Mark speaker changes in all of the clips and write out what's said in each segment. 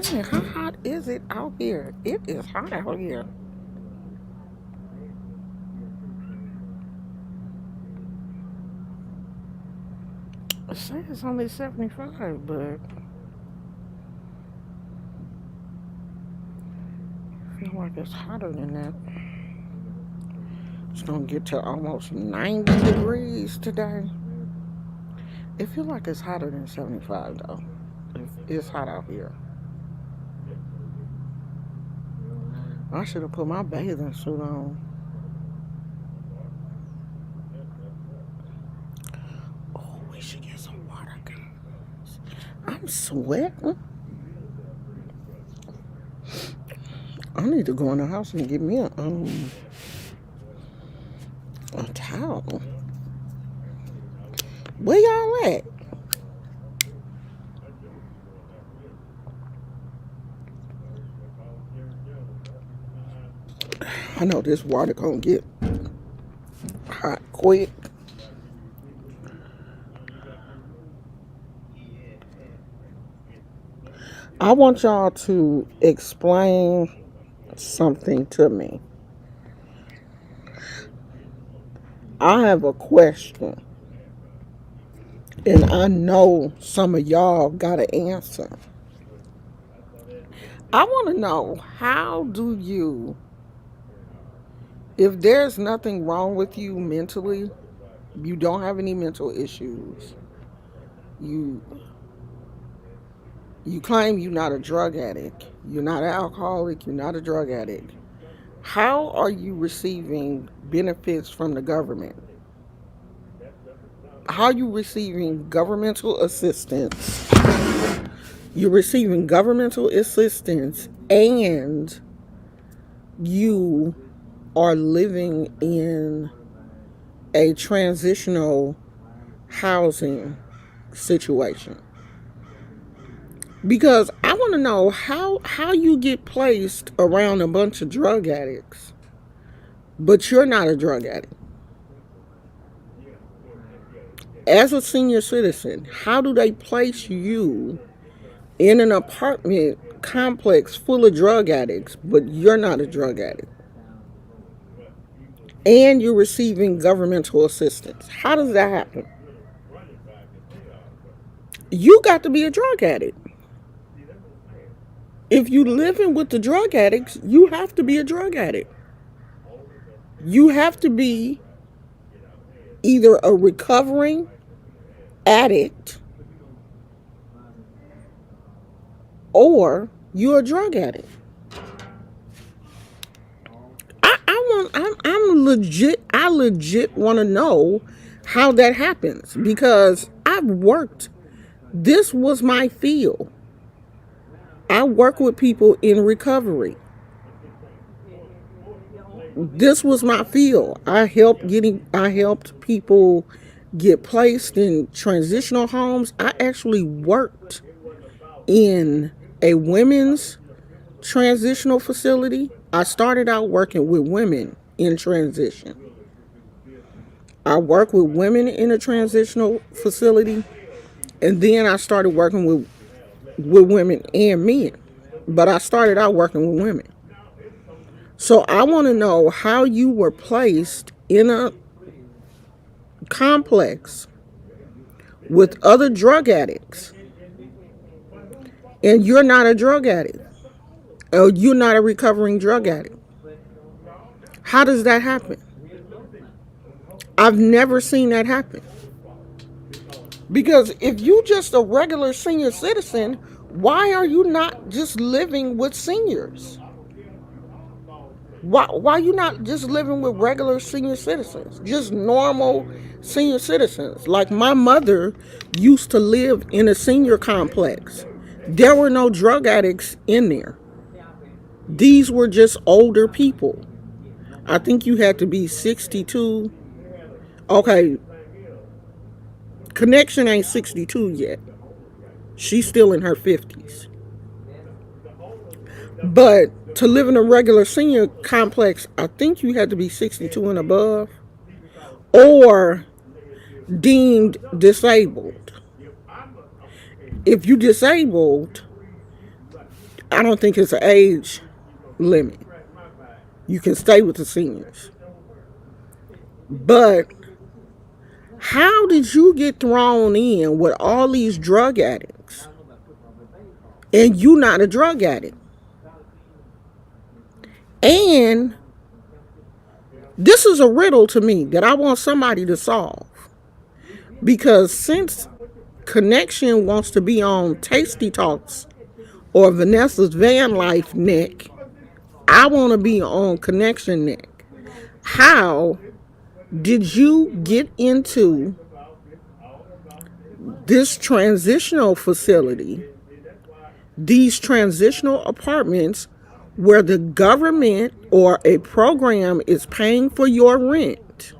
Speaker 1: Dang, how hot is it out here? It is hot out here. It says it's only 75, but I feel like it's hotter than that. It's gonna get to almost 90 degrees today. It feels like it's hotter than 75 though. It's hot out here. I should have put my bathing suit on. Oh, we should get some water, guys. I'm sweating. I need to go in the house and get me a towel. Where y'all at? I know this water gonna get hot quick. I want y'all to explain something to me. I have a question, and I know some of y'all got an answer. I want to know, how do you, if there's nothing wrong with you mentally, you don't have any mental issues, you you claim you're not a drug addict, you're not an alcoholic, you're not a drug addict. How are you receiving benefits from the government? How are you receiving governmental assistance? You're receiving governmental assistance and you are living in a transitional housing situation. Because I want to know how you get placed around a bunch of drug addicts, but you're not a drug addict. As a senior citizen, how do they place you in an apartment complex full of drug addicts, but you're not a drug addict? And you're receiving governmental assistance. How does that happen? You got to be a drug addict. If you living with the drug addicts, you have to be a drug addict. You have to be either a recovering addict or you're a drug addict. I legit want to know how that happens because I've worked. This was my field. I work with people in recovery. This was my field. I helped people get placed in transitional homes. I actually worked in a women's transitional facility. I started out working with women in transition. I worked with women in a transitional facility, and then I started working with women and men. But I started out working with women. So I want to know how you were placed in a complex with other drug addicts and you're not a drug addict or you're not a recovering drug addict. How does that happen? I've never seen that happen. Because if you just a regular senior citizen, why are you not just living with seniors? Why are you not just living with regular senior citizens? Just normal senior citizens. Like my mother used to live in a senior complex. There were no drug addicts in there. These were just older people. I think you had to be 62. Okay, Connection ain't 62 yet. She's still in her 50s. But to live in a regular senior complex, I think you had to be 62 and above or deemed disabled. If you disabled, I don't think it's an age limit. You can stay with the seniors. But how did you get thrown in with all these drug addicts and you not a drug addict? And this is a riddle to me that I want somebody to solve. Because since Connection wants to be on Tasty Talks or Vanessa's Van Life neck, I want to be on Connection neck. How did you get into this transitional facility, these transitional apartments where the government or a program is paying for your rent?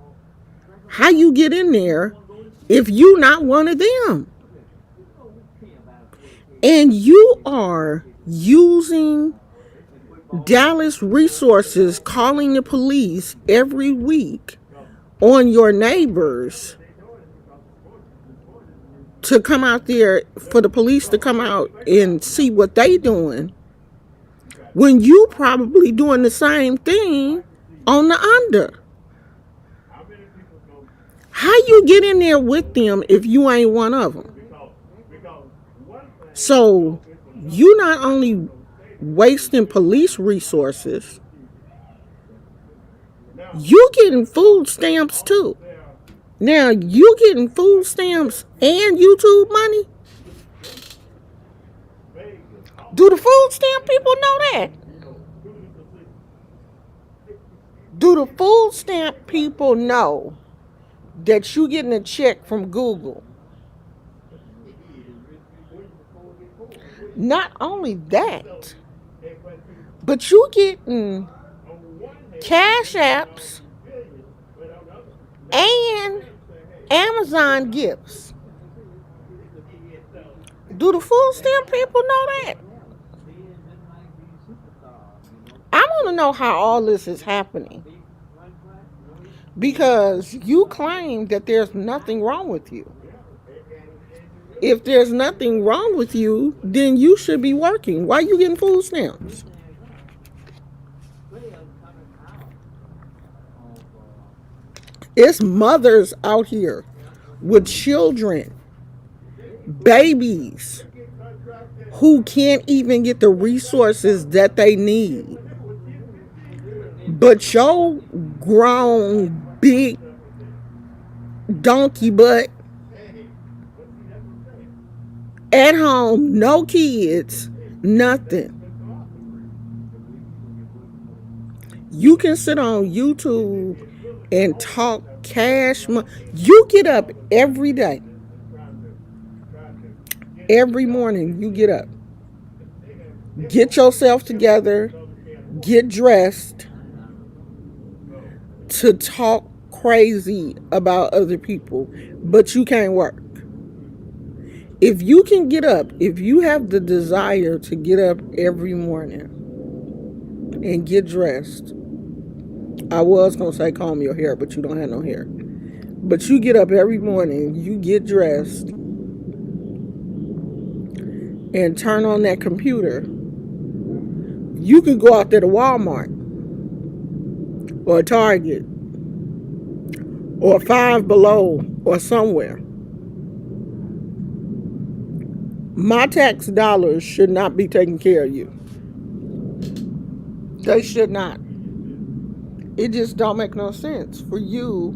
Speaker 1: How you get in there if you not one of them? And you are using Dallas resources, calling the police every week on your neighbors to come out there, for the police to come out and see what they doing, when you probably doing the same thing on the under. How you get in there with them if you ain't one of them? So you not only wasting police resources, you getting food stamps too. Now you getting food stamps and YouTube money? Do the food stamp people know that? Do the food stamp people know that you getting a check from Google? Not only that, but you getting cash apps and Amazon gifts. Do the food stamp people know that? I want to know how all this is happening. Because you claim that there's nothing wrong with you. If there's nothing wrong with you, then you should be working. Why are you getting food stamps? It's mothers out here with children, babies, who can't even get the resources that they need. But your grown, big donkey butt at home, no kids, nothing. You can sit on YouTube and talk cash money. You get up every day. Every morning you get up. Get yourself together. Get dressed to talk crazy about other people. But you can't work. If you can get up, if you have the desire to get up every morning and get dressed, I was going to say comb your hair, but you don't have no hair. But you get up every morning, you get dressed, and turn on that computer. You could go out there to Walmart or Target or Five Below or somewhere. My tax dollars should not be taking care of you. They should not. It just don't make no sense for you.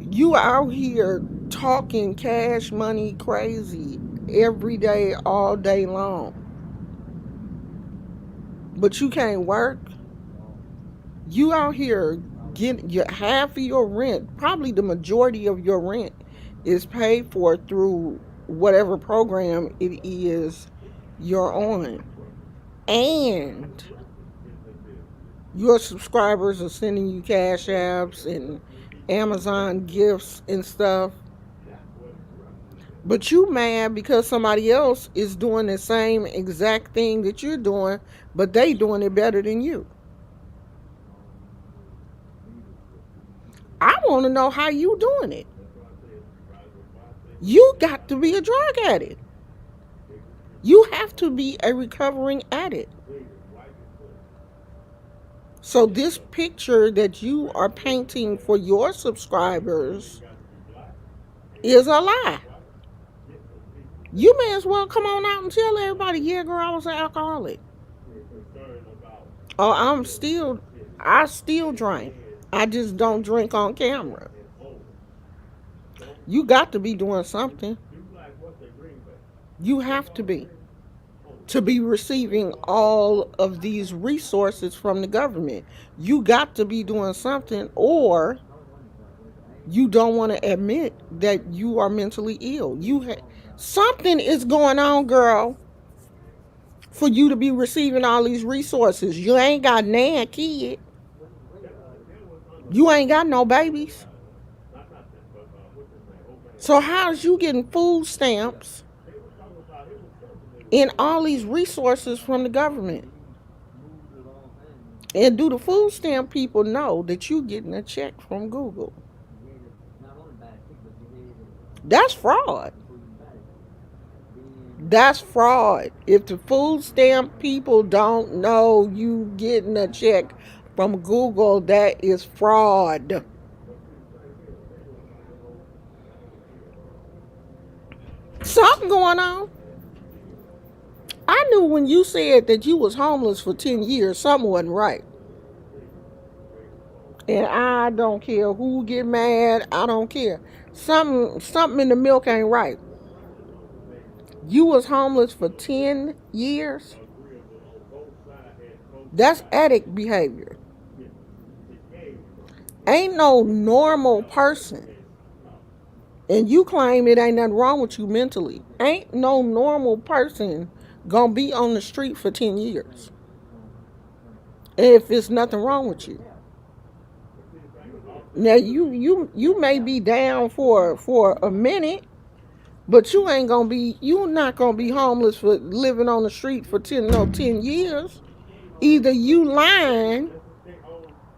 Speaker 1: You out here talking cash money crazy every day, all day long. But you can't work. You out here getting half of your rent, probably the majority of your rent is paid for through whatever program it is you're on. And your subscribers are sending you cash apps and Amazon gifts and stuff. But you mad because somebody else is doing the same exact thing that you're doing, but they doing it better than you. I want to know how you doing it. You got to be a drug addict. You have have to be a recovering addict. So this picture that you are painting for your subscribers is a lie. You may as well come on out and tell everybody, yeah, girl, I was an alcoholic. Oh, I still drink. I just don't drink on camera. You got to be doing something. You have to be receiving all of these resources from the government. You got to be doing something, or you don't want to admit that you are mentally ill. Something is going on, girl, for you to be receiving all these resources. You ain't got nan kid. You ain't got no babies. So how's you getting food stamps and all these resources from the government? And do the food stamp people know that you getting a check from Google? That's fraud. That's fraud. If the food stamp people don't know you getting a check from Google, that is fraud. Something going on. I knew when you said that you was homeless for 10 years, something wasn't right. And I don't care who get mad. I don't care. Something in the milk ain't right. You was homeless for 10 years? That's addict behavior. Ain't no normal person. And you claim it ain't nothing wrong with you mentally. Ain't no normal person gonna be on the street for 10 years if it's nothing wrong with you. Now you may be down for a minute, but you're not gonna be homeless for living on the street for 10 years. Either you lying,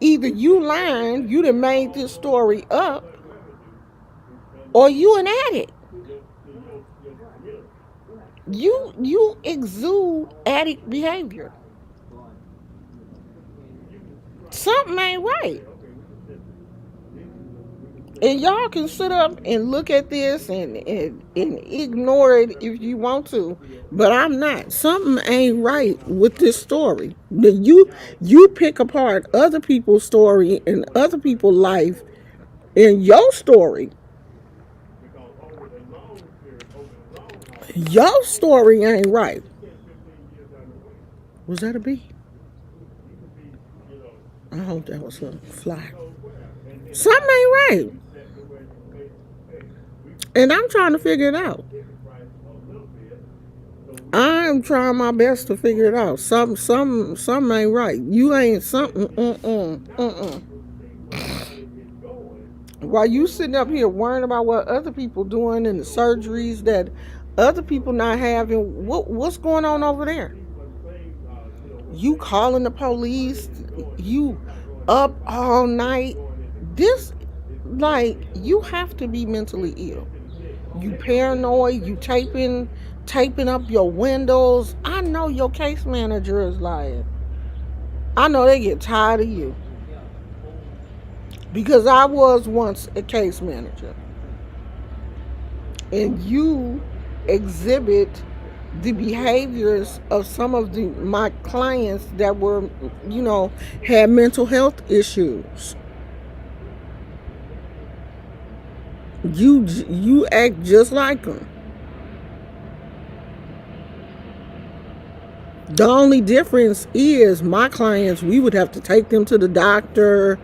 Speaker 1: you done made this story up, or you an addict. You exude addict behavior. Something ain't right. And y'all can sit up and look at this and ignore it if you want to, but I'm not. Something ain't right with this story. You pick apart other people's story and other people's life in your story. Your story ain't right. Was that a bee? I hope that was a fly. Something ain't right. And I'm trying to figure it out. I'm trying my best to figure it out. Something ain't right. You ain't something. While you sitting up here worrying about what other people doing and the surgeries that other people not having, what's going on over there? You calling the police? You up all night? You have to be mentally ill. You paranoid. You taping up your windows. I know your case manager is lying. I know they get tired of you. Because I was once a case manager. And you exhibit the behaviors of some of my clients that were, had mental health issues. You act just like them. The only difference is my clients, we would have to take them to the doctor,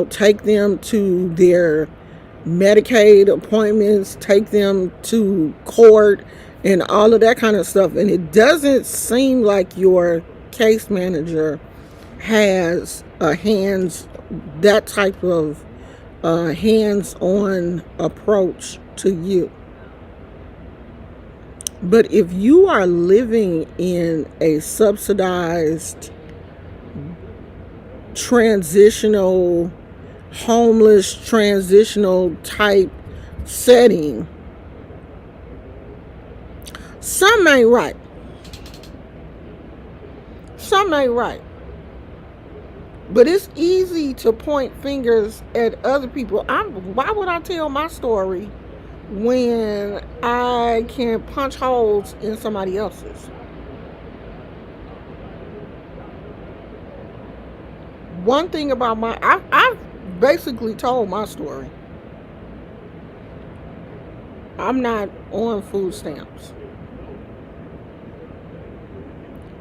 Speaker 1: take them to their Medicaid appointments, take them to court and all of that kind of stuff. And it doesn't seem like your case manager has that type of hands-on approach to you. But if you are living in a subsidized, homeless transitional type setting, something ain't right. Something ain't right. But it's easy to point fingers at other people. Why would I tell my story when I can punch holes in somebody else's? One thing about I've basically told my story. I'm not on food stamps.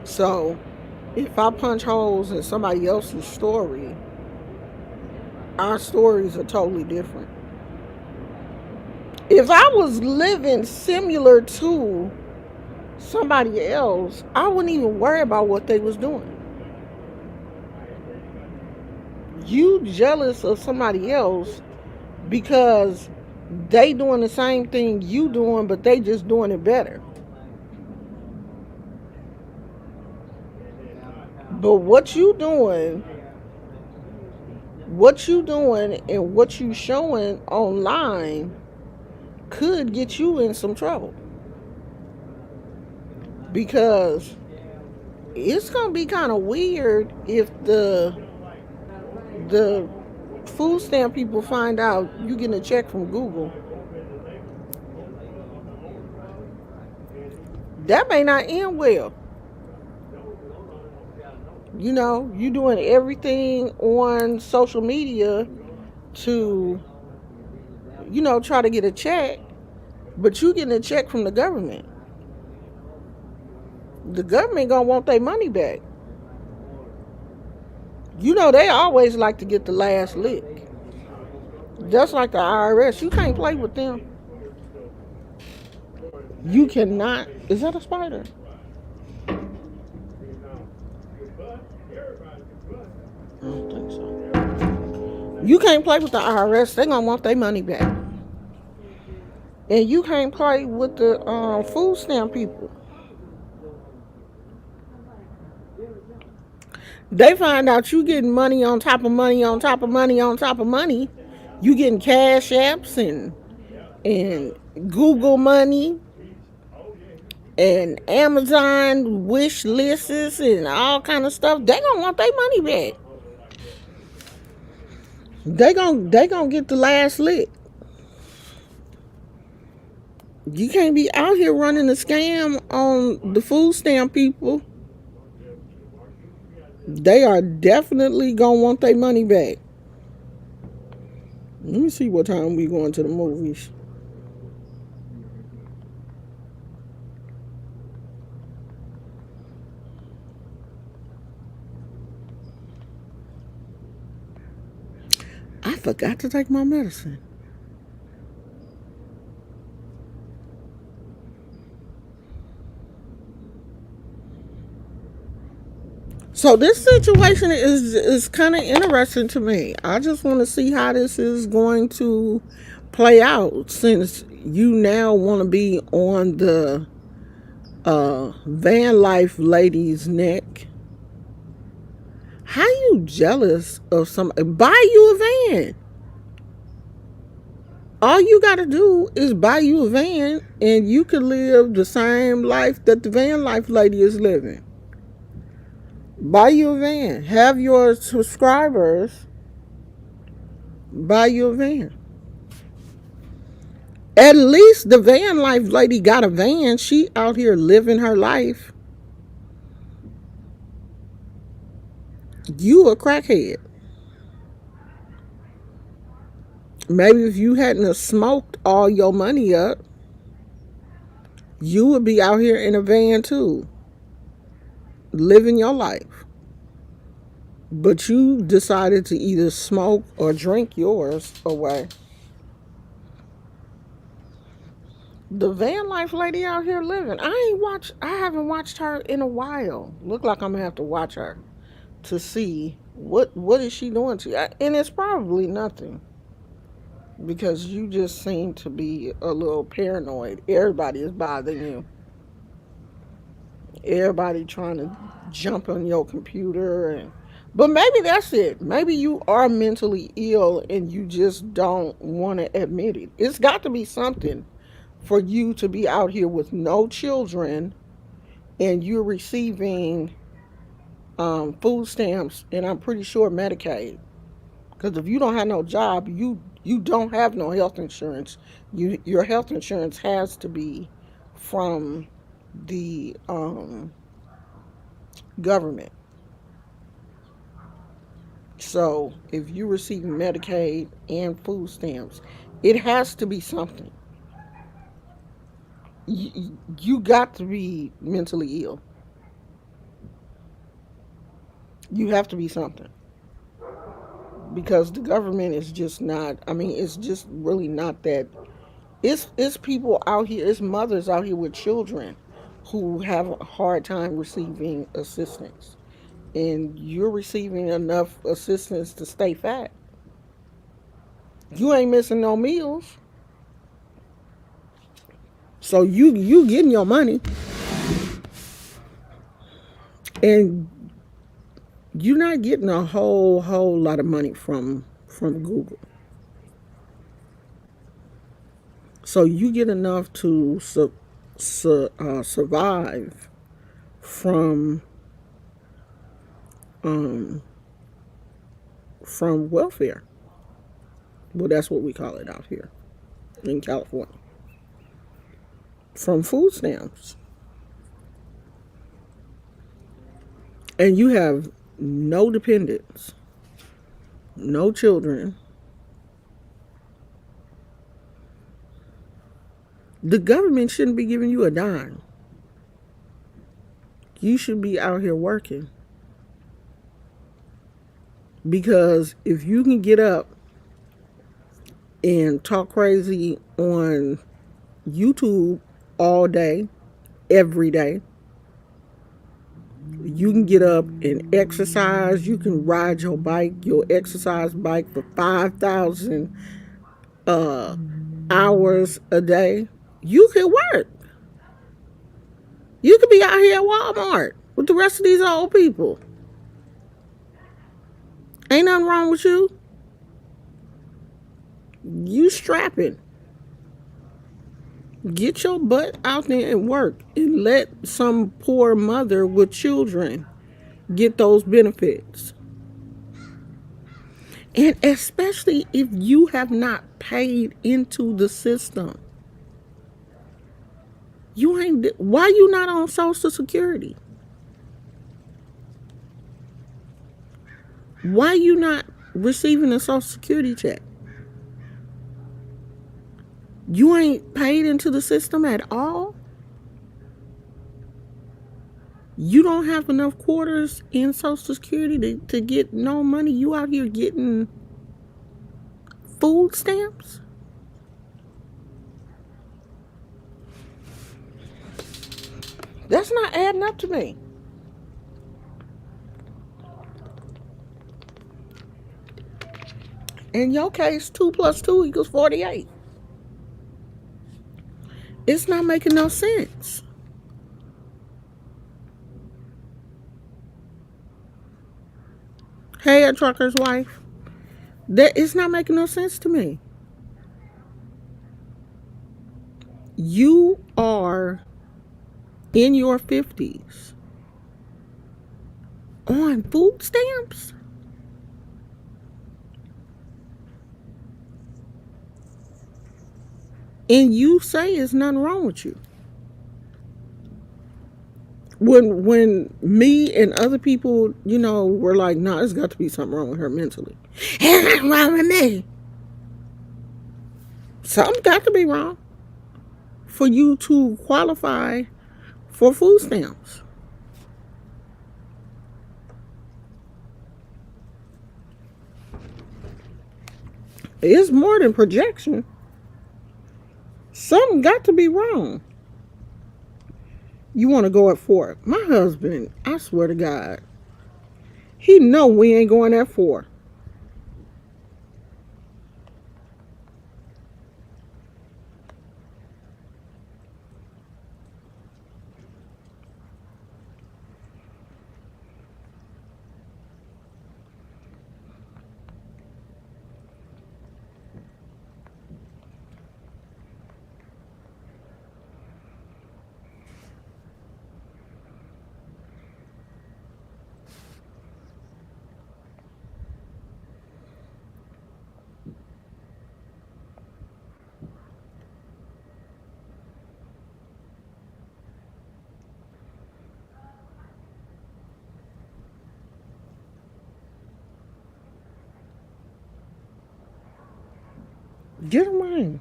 Speaker 1: So if I punch holes in somebody else's story, our stories are totally different. If I was living similar to somebody else, I wouldn't even worry about what they was doing. You jealous of somebody else because they doing the same thing you doing, but they just doing it better. But what you doing and what you showing online could get you in some trouble. Because it's gonna be kind of weird if the food stamp people find out you getting a check from Google. That may not end well. You doing everything on social media to, try to get a check, but you getting a check from the government. The government gonna want their money back. They always like to get the last lick. Just like the IRS. You can't play with them. You cannot. Is that a spider? I don't think so. You can't play with the IRS. They're gonna want their money back. And you can't play with the food stamp people. They find out you getting money on top of money on top of money on top of money. You getting cash apps and Google money and Amazon wish lists and all kind of stuff. They gonna want their money back. They gonna get the last lick. You can't be out here running a scam on the food stamp people. They are definitely gonna want their money back. Let me see what time we going to the movies. I forgot to take my medicine. So this situation is kind of interesting to me. I just want to see how this is going to play out, since you now want to be on the van life lady's neck. How you jealous of somebody? Buy you a van. All you got to do is buy you a van, and you can live the same life that the van life lady is living. Buy you a van. Have your subscribers buy you a van. At least the van life lady got a van. She out here living her life. You a crackhead. Maybe if you hadn't have smoked all your money up, you would be out here in a van too, living your life. But you decided to either smoke or drink yours away. The van life lady out here living. I haven't watched her in a while. Look like I'm gonna have to watch her to see what is she doing to you. And it's probably nothing, because you just seem to be a little paranoid. Everybody is bothering you. Everybody trying to jump on your computer, but maybe that's it. Maybe you are mentally ill and you just don't want to admit it. It's got to be something for you to be out here with no children, and you're receiving food stamps, and I'm pretty sure Medicaid. Because if you don't have no job, you don't have no health insurance. Your health insurance has to be from the government. So if you're receiving Medicaid and food stamps, it has to be something. You got to be mentally ill. You have to be something, because the government is just not. I mean, it's just really not that. It's people out here. It's mothers out here with children who have a hard time receiving assistance, and you're receiving enough assistance to stay fat. You ain't missing no meals, so you getting your money, and you're not getting a whole lot of money from Google. So you get enough to survive from um, from welfare. Well, that's what we call it out here in California. From food stamps, and you have no dependents, no children. The government shouldn't be giving you a dime. You should be out here working, because if you can get up and talk crazy on YouTube all day, every day, you can get up and exercise. You can ride your bike, your exercise bike, for 5,000 hours a day. You can work. You could be out here at Walmart with the rest of these old people. Ain't nothing wrong with you. You strapping. Get your butt out there and work, and let some poor mother with children get those benefits. And especially if you have not paid into the system. You ain't. Why you not on Social Security? Why you not receiving a Social Security check? You ain't paid into the system at all? You don't have enough quarters in Social Security to get no money. You out here getting food stamps? That's not adding up to me. In your case, 2 plus 2 equals 48. It's not making no sense. Hey, a trucker's wife. It's not making no sense to me. You are in your 50s on food stamps? And you say there's nothing wrong with you. When me and other people, were like, nah, there's got to be something wrong with her mentally. There's nothing wrong with me. Something got to be wrong for you to qualify for food stamps. It's more than projection. Something got to be wrong. You want to go at 4. My husband, I swear to God, he know we ain't going at 4. Get a ring.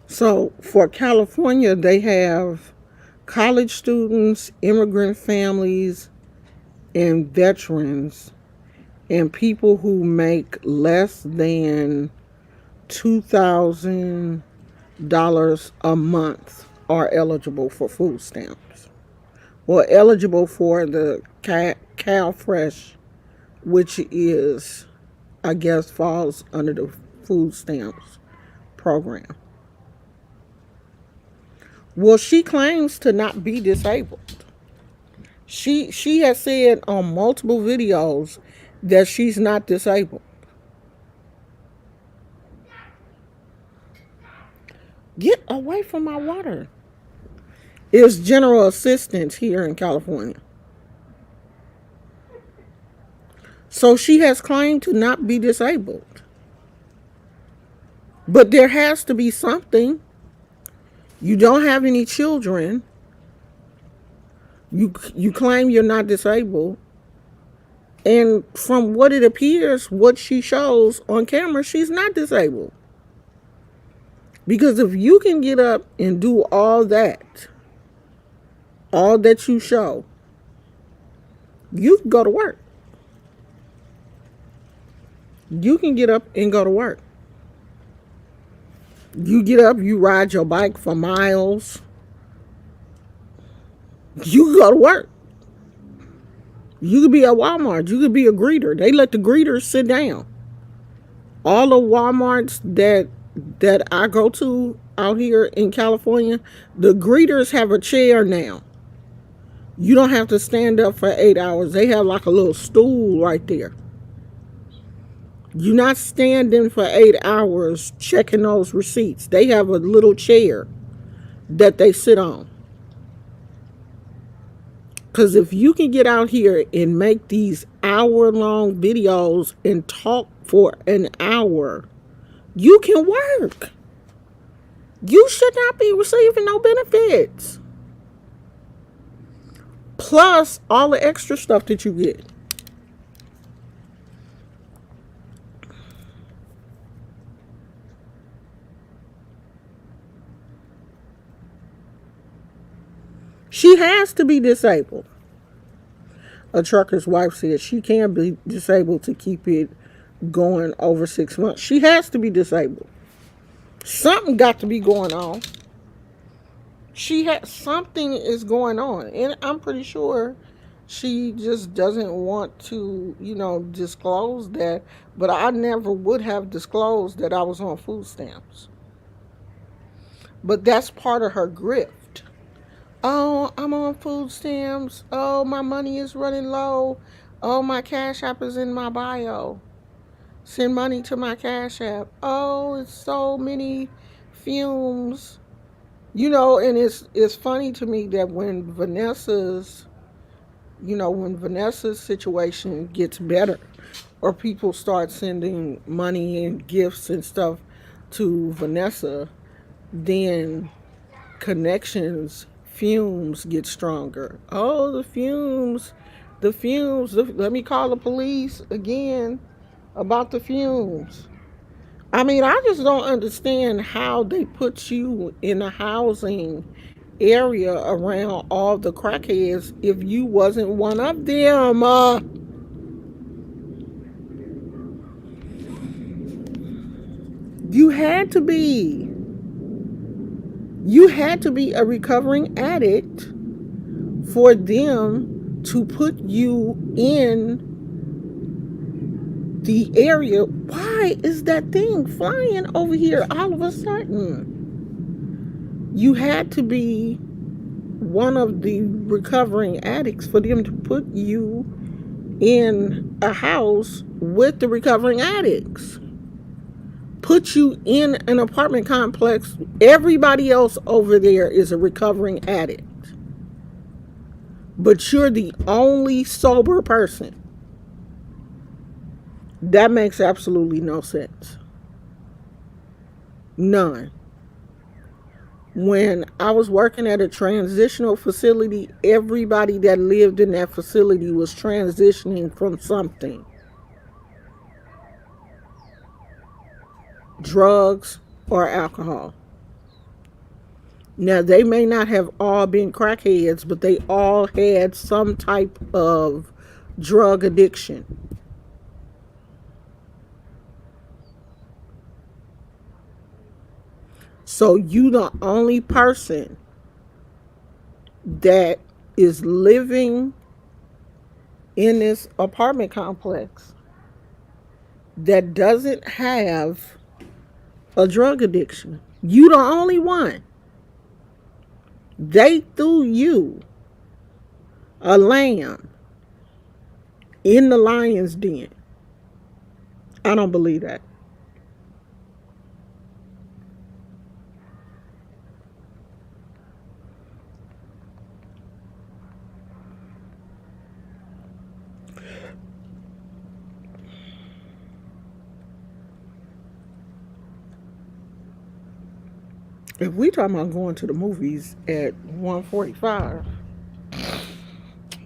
Speaker 1: So for California, they have college students, immigrant families, and veterans, and people who make less than $2,000 a month are eligible for food stamps, or eligible for the CalFresh, which is, I guess, falls under the food stamps program. Well, she claims to not be disabled. She has said on multiple videos that she's not disabled. Get away from my water. It's general assistance here in California. So she has claimed to not be disabled. But there has to be something. You don't have any children. You claim you're not disabled. And from what it appears, what she shows on camera, she's not disabled. Because if you can get up and do all that you show, you can go to work. You can get up and go to work. You get up, you ride your bike for miles. You can go to work. You could be at Walmart. You could be a greeter. They let the greeters sit down. All the Walmarts that I go to out here in California, the greeters have a chair now. You don't have to stand up for 8 hours. They have like a little stool right there. You're not standing for 8 hours checking those receipts. They have a little chair that they sit on. Because if you can get out here and make these hour-long videos and talk for an hour, you can work. You should not be receiving no benefits. Plus all the extra stuff that you get. She has to be disabled. A trucker's wife said she can be disabled to keep it going over 6 months. She has to be disabled. Something got to be going on. Something is going on. And I'm pretty sure she just doesn't want to, disclose that. But I never would have disclosed that I was on food stamps. But that's part of her grift. Oh, I'm on food stamps. Oh, my money is running low. Oh, my Cash App is in my bio. Send money to my Cash App. Oh, it's so many fumes. And it's funny to me that when Vanessa's situation gets better, or people start sending money and gifts and stuff to Vanessa, then connections, fumes get stronger. Oh, the fumes. Let me call the police again about the fumes. I mean, I just don't understand how they put you in a housing area around all the crackheads if you wasn't one of them. You had to be. You had to be a recovering addict for them to put you in the area. Why is that thing flying over here all of a sudden? You had to be one of the recovering addicts for them to put you in a house with the recovering addicts. put you in an apartment complex. Everybody else over there is a recovering addict, but you're the only sober person. That makes absolutely no sense. None. When I was working at a transitional facility, everybody that lived in that facility was transitioning from something. Drugs or alcohol. Now, they may not have all been crackheads, but they all had some type of drug addiction. So you the only person that is living in this apartment complex that doesn't have a drug addiction. You the only one. They threw you a lamb in the lion's den. I don't believe that. If we talking about going to the movies at 1:45,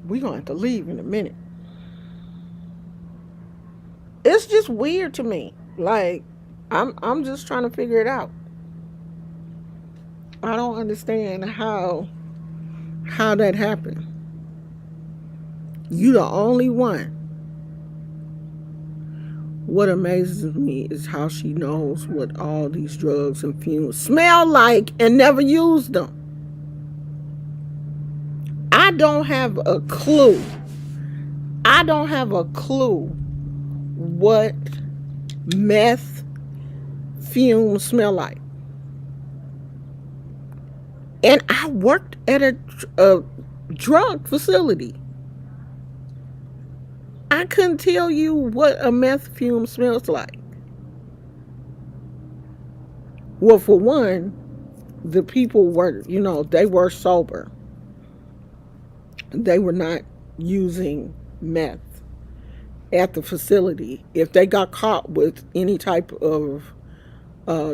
Speaker 1: we gonna have to leave in a minute. It's just weird to me. Like, I'm just trying to figure it out. I don't understand how that happened. You the only one. What amazes me is how she knows what all these drugs and fumes smell like and never used them. I don't have a clue. I don't have a clue what meth fumes smell like. And I worked at a drug facility. I couldn't tell you what a meth fume smells like. Well, for one, the people were, they were sober. They were not using meth at the facility. If they got caught with any type of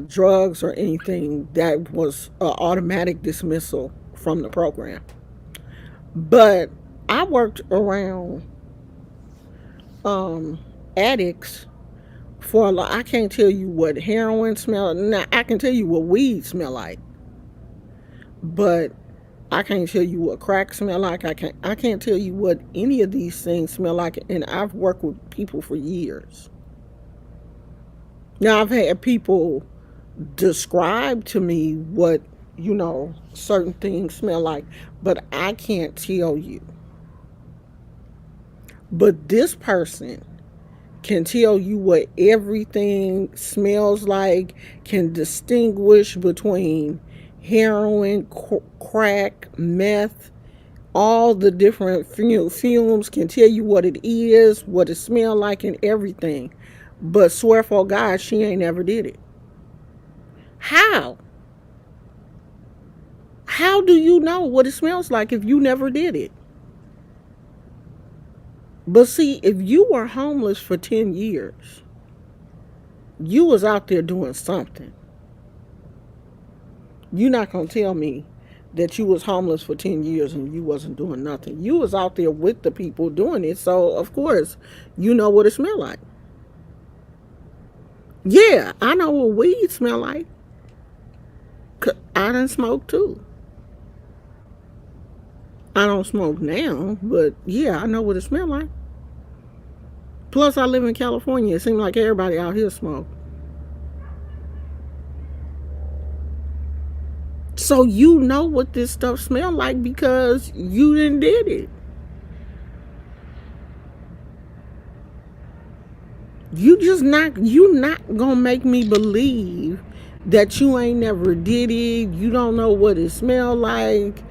Speaker 1: drugs or anything, that was an automatic dismissal from the program. But I worked around addicts for a lot. I can't tell you what heroin smell. Now I can tell you what weed smell like, but I can't tell you what crack smell like. I can't tell you what any of these things smell like. And I've worked with people for years. Now I've had people describe to me what certain things smell like, but I can't tell you. But this person can tell you what everything smells like, can distinguish between heroin, crack, meth, all the different fumes, can tell you what it is, what it smells like, and everything. But swear for God, she ain't never did it. How? How do you know what it smells like if you never did it? But see, if you were homeless for 10 years, you was out there doing something. You're not going to tell me that you was homeless for 10 years and you wasn't doing nothing. You was out there with the people doing it, so of course, you know what it smell like. Yeah, I know what weed smell like. I done smoke too. I don't smoke now, but yeah, I know what it smell like. Plus, I live in California. It seems like everybody out here smoke. So you know what this stuff smell like because you done did it. You not gonna make me believe that you ain't never did it. You don't know what it smell like.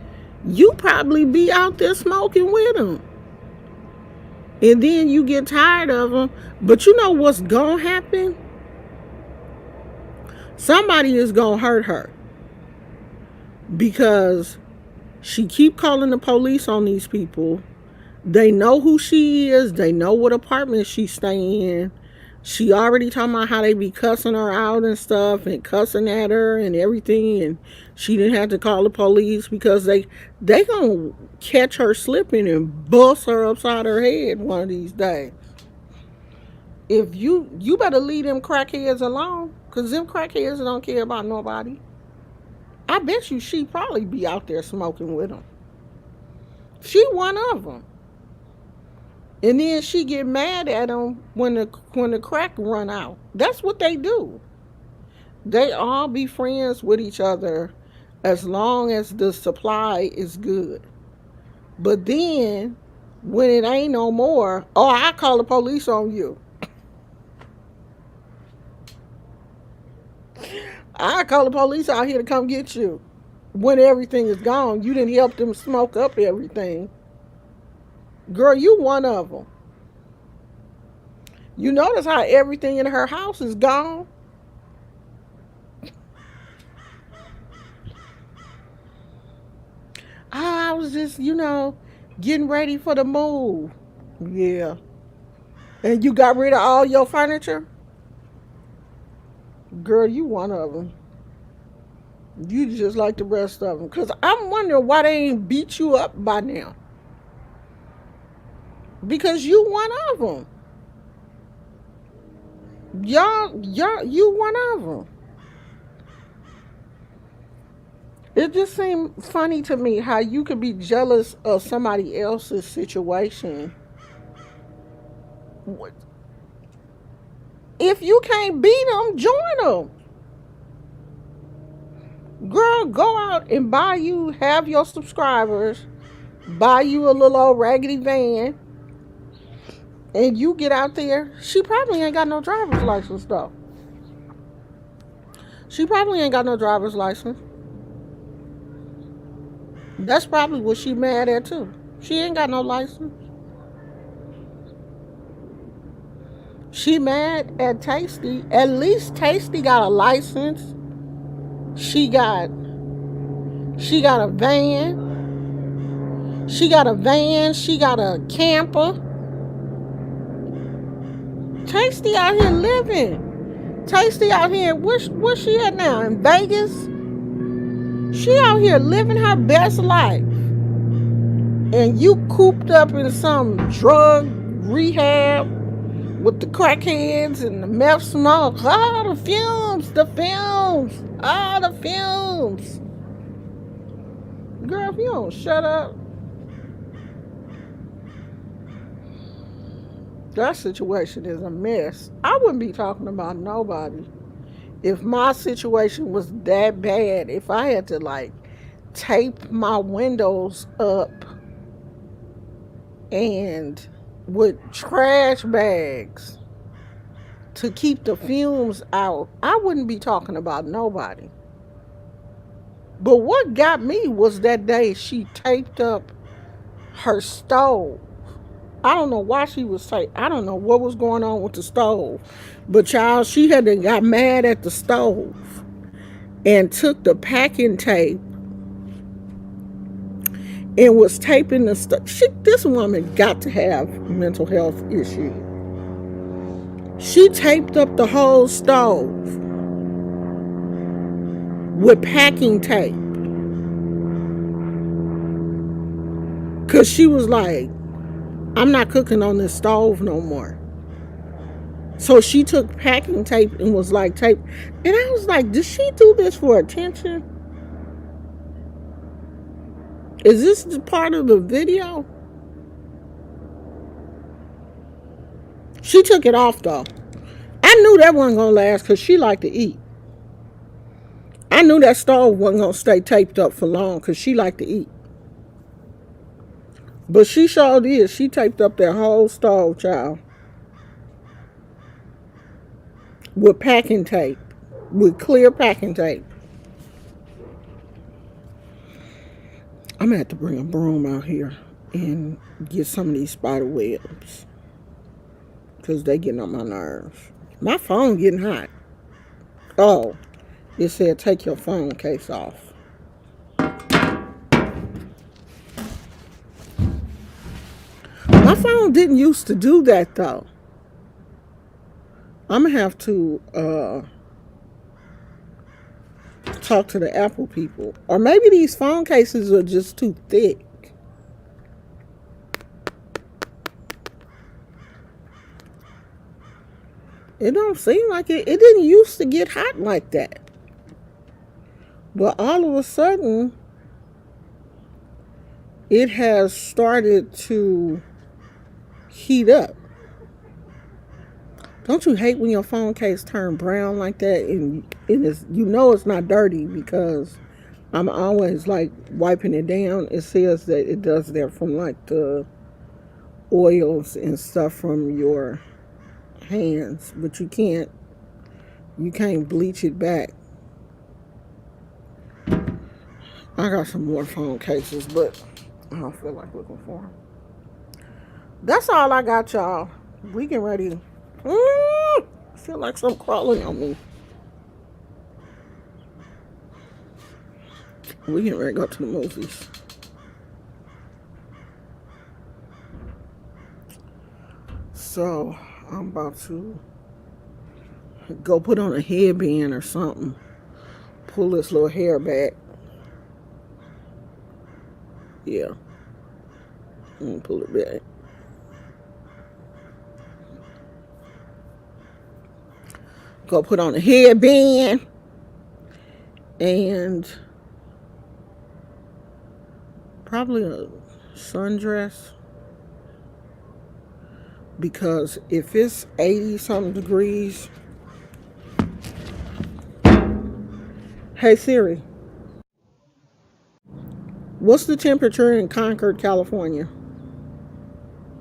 Speaker 1: You probably be out there smoking with them. And then you get tired of them. But you know what's gonna happen? Somebody is going to hurt her because she keep calling the police on these people. They know who she is. They know what apartment she's staying in. She already talking about how they be cussing her out and stuff and cussing at her and everything. And she didn't have to call the police because they gonna catch her slipping and bust her upside her head one of these days. If you better leave them crackheads alone, because them crackheads don't care about nobody. I bet you she probably be out there smoking with them. She one of them. And then she get mad at them when the crack run out. That's what they do. They all be friends with each other as long as the supply is good. But then when it ain't no more, oh, I call the police on you. I call the police out here to come get you. When everything is gone, you didn't help them smoke up everything. Girl, you one of them. You notice how everything in her house is gone? I was just, getting ready for the move. Yeah. And you got rid of all your furniture? Girl, you one of them. You just like the rest of them. Because I'm wondering why they ain't beat you up by now. Because you one of them. You one of them. It just seemed funny to me how you could be jealous of somebody else's situation. If you can't beat them, join them. Girl, go out and have your subscribers, buy you a little old raggedy van, and you get out there. She probably ain't got no driver's license, though. She probably ain't got no driver's license. That's probably what she mad at, too. She ain't got no license. She mad at Tasty. At least Tasty got a license. She got a van. She got a van. She got a camper. Tasty out here living. Tasty out here. Where's she at now? In Vegas? She out here living her best life. And you cooped up in some drug rehab with the crackheads and the meth smoke. Oh, the fumes. Oh, the fumes. Girl, if you don't shut up. That situation is a mess. I wouldn't be talking about nobody. If my situation was that bad, if I had to tape my windows up and with trash bags to keep the fumes out, I wouldn't be talking about nobody. But what got me was that day she taped up her stove. I don't know why she was I don't know what was going on with the stove. But child, she got mad at the stove and took the packing tape and was taping the stuff. This woman got to have mental health issues. She taped up the whole stove with packing tape. Because she was like, I'm not cooking on this stove no more. So she took packing tape and was like tape. And I was like, did she do this for attention? Is this part of the video? She took it off though. I knew that wasn't going to last because she liked to eat. I knew that stove wasn't going to stay taped up for long because she liked to eat. But she sure did. She taped up that whole stove, child. With packing tape. With clear packing tape. I'm going to have to bring a broom out here and get some of these spider webs. Because they getting on my nerves. My phone getting hot. Oh. It said take your phone case off. My phone didn't used to do that though. I'm gonna have to talk to the Apple people. Or maybe these phone cases are just too thick. It don't seem like it. It didn't used to get hot like that. But all of a sudden, it has started to heat up. Don't you hate when your phone case turn brown like that and it's, you know it's not dirty because I'm always like wiping it down. It says that it does that from like the oils and stuff from your hands, but you can't bleach it back. I got some more phone cases, but I don't feel like looking for them. That's all I got, y'all. We getting ready. I feel like something crawling on me. We getting ready to go to the movies. So I'm about to go put on a headband or something. Pull this little hair back. Yeah. I'm gonna pull it back. Go put on a headband and probably a sundress, because if it's 80 something degrees. Hey Siri, what's the temperature in Concord, California?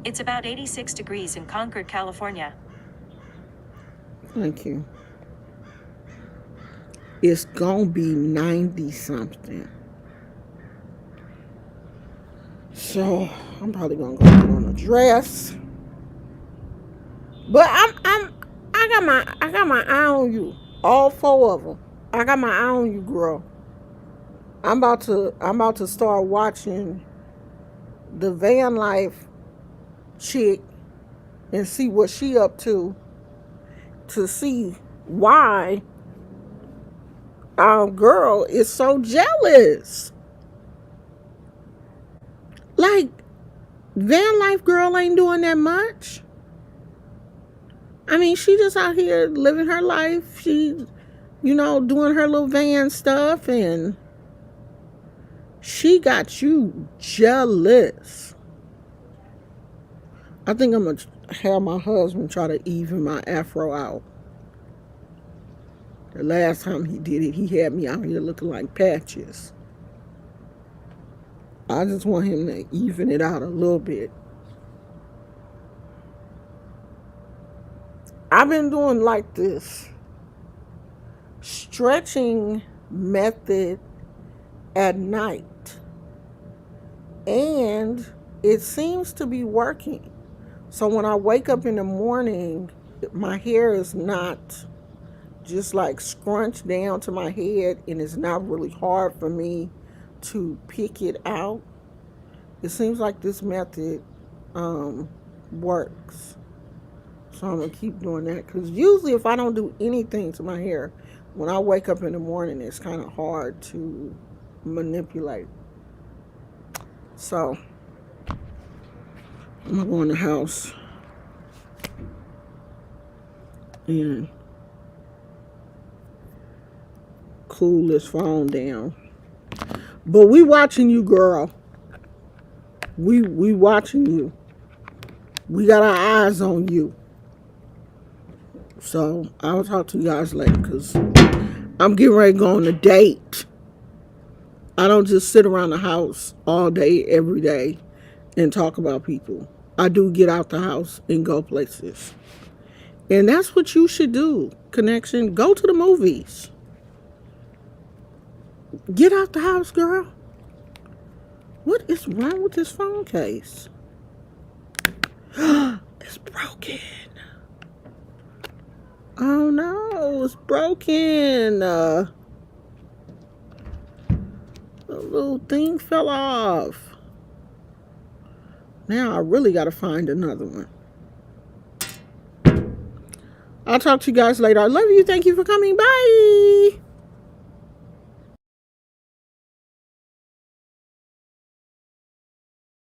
Speaker 2: It's about 86 degrees in Concord, California.
Speaker 1: Thank you. It's gonna be 90 something. So I'm probably gonna go put on a dress. But I got my eye on you. All four of them. I got my eye on you, girl. I'm about to start watching the van life chick and see what she up to see why our girl is so jealous. Like, van life girl ain't doing that much. I mean, she just out here living her life. She, doing her little van stuff, and she got you jealous. I think I'm going to have my husband try to even my afro out. The last time he did it, he had me out here looking like patches. I just want him to even it out a little bit. I've been doing like this stretching method at night, and it seems to be working. So when I wake up in the morning, my hair is not just like scrunched down to my head, and it's not really hard for me to pick it out. It seems like this method works. So I'm going to keep doing that, because usually if I don't do anything to my hair, when I wake up in the morning, it's kind of hard to manipulate. So I'm going to go in the house and cool this phone down. But we watching you, girl. We watching you. We got our eyes on you. So I'll talk to you guys later, because I'm getting ready to go on a date. I don't just sit around the house all day, every day, and talk about people. I do get out the house and go places. And that's what you should do, Connection. Go to the movies. Get out the house, girl. What is wrong with this phone case? It's broken. Oh no, it's broken. The little thing fell off. Now I really got to find another one. I'll talk to you guys later. I love you. Thank you for coming. Bye.